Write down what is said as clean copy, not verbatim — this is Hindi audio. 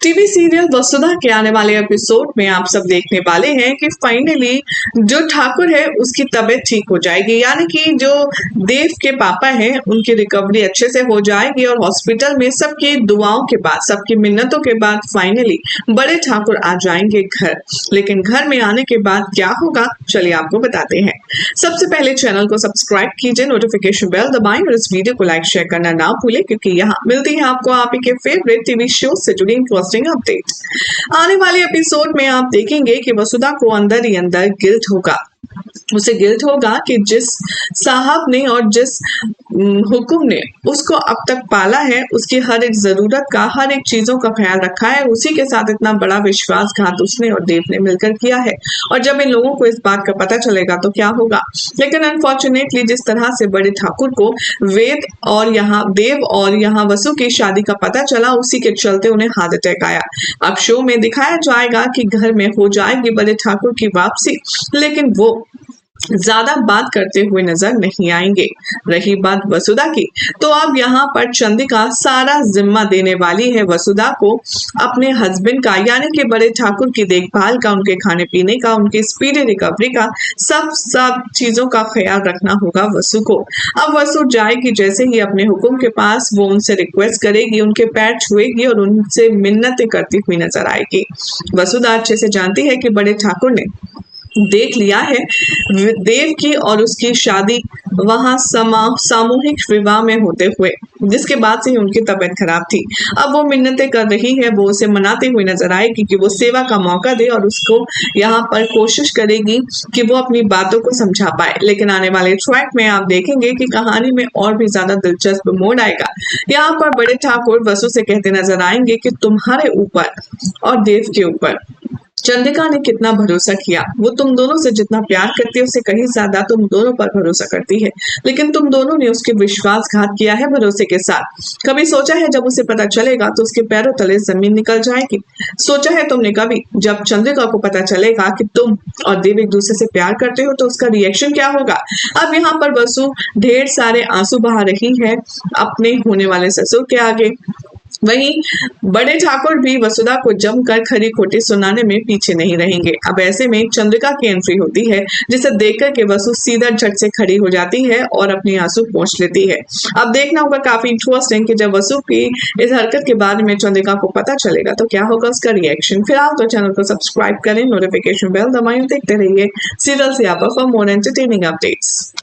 टीवी सीरियल वसुधा के आने वाले एपिसोड में आप सब देखने वाले हैं कि फाइनली जो ठाकुर है उसकी तबीयत ठीक हो जाएगी, यानी कि जो देव के पापा हैं उनकी रिकवरी अच्छे से हो जाएगी और हॉस्पिटल में सबकी दुआओं के बाद, सबकी मिन्नतों के बाद फाइनली बड़े ठाकुर आ जाएंगे घर। लेकिन घर में आने के बाद क्या होगा, चलिए आपको बताते हैं। सबसे पहले चैनल को सब्सक्राइब कीजिए, नोटिफिकेशन बेल दबाएं और इस वीडियो को लाइक शेयर करना ना भूलें, क्योंकि यहाँ मिलती है आपको आप ही के फेवरेट टीवी शो से जुड़ी इंटरेस्टिंग अपडेट। आने वाले एपिसोड में आप देखेंगे कि वसुधा को अंदर ही अंदर गिल्ट होगा। उसे गिल्ट होगा कि जिस साहब ने और जिस हुकुम ने उसको अब तक पाला है, उसकी हर एक जरूरत का, हर एक चीजों का ख्याल रखा है, उसी के साथ इतना बड़ा विश्वासघात उसने और देव ने मिलकर किया है। और जब इन लोगों को इस बात का पता चलेगा तो क्या होगा। लेकिन अनफॉर्चुनेटली जिस तरह से बड़े ठाकुर को वेद और यहाँ देव और यहाँ वसु की शादी का पता चला, उसी के चलते उन्हें हार्ट अटैक आया। अब शो में दिखाया जाएगा कि घर में हो जाएगी बड़े ठाकुर की वापसी, लेकिन वो ज्यादा बात करते हुए नजर नहीं आएंगे। रही बात वसुधा की, तो अब यहाँ पर चंद्रिका सारा जिम्मा देने वाली है वसुधा को अपने हस्बैंड का, यानी कि बड़े ठाकुर की देखभाल का, उनके खाने पीने का, उनकी स्पीडी रिकवरी का, सब चीजों का ख्याल रखना होगा वसु को। अब वसु जाएगी जैसे ही अपने हुक्म के पास, वो उनसे रिक्वेस्ट करेगी, उनके पैर छुएगी और उनसे मिन्नतें करती हुई नजर आएगी। वसुधा अच्छे से जानती है कि बड़े ठाकुर ने देख लिया है देव की और उसकी शादी वहां सामूहिक विवाह में होते हुए, जिसके बाद से ही उनकी तबीयत खराब थी। अब वो मिन्नतें कर रही है, वो उसे मनाते हुए नजर आएगी कि वो सेवा का मौका दे और उसको यहाँ पर कोशिश करेगी कि वो अपनी बातों को समझा पाए। लेकिन आने वाले ट्रैक में आप देखेंगे कि कहानी में और भी ज्यादा दिलचस्प मोड़ आएगा। यहाँ पर बड़े ठाकुर वसु से कहते नजर आएंगे कि तुम्हारे ऊपर और देव के ऊपर चंद्रिका ने कितना भरोसा किया। वो तुम दोनों से जितना प्यार करती है उससे कहीं ज्यादा तुम दोनों पर भरोसा करती है, लेकिन तुम दोनों ने उसके विश्वासघात किया है भरोसे के साथ। कभी सोचा है जब उसे पता चलेगा तो उसके पैरों तले जमीन निकल जाएगी? सोचा है तुमने कभी जब चंद्रिका को पता चलेगा कि तुम और देव एक दूसरे से प्यार करते हो तो उसका रिएक्शन क्या होगा? अब यहाँ पर वसु ढेर सारे आंसू बहा रही है अपने होने वाले ससुर के आगे। वहीं बड़े ठाकुर भी वसुधा को जमकर खरी खोटी सुनाने में पीछे नहीं रहेंगे। अब ऐसे में चंद्रिका की एंट्री होती है, जिसे देखकर के वसु सीधा झट से खड़ी हो जाती है और अपनी आंसू पोंछ लेती है। अब देखना होगा काफी इंटरेस्टिंग कि जब वसु की इस हरकत के बारे में चंद्रिका को पता चलेगा तो क्या होगा उसका रिएक्शन। फिलहाल तो चैनल को सब्सक्राइब करें, नोटिफिकेशन बेल दबाएं, देखते रहिए सीरियल से आप फॉर मोर एंटरटेनिंग अपडेट्स।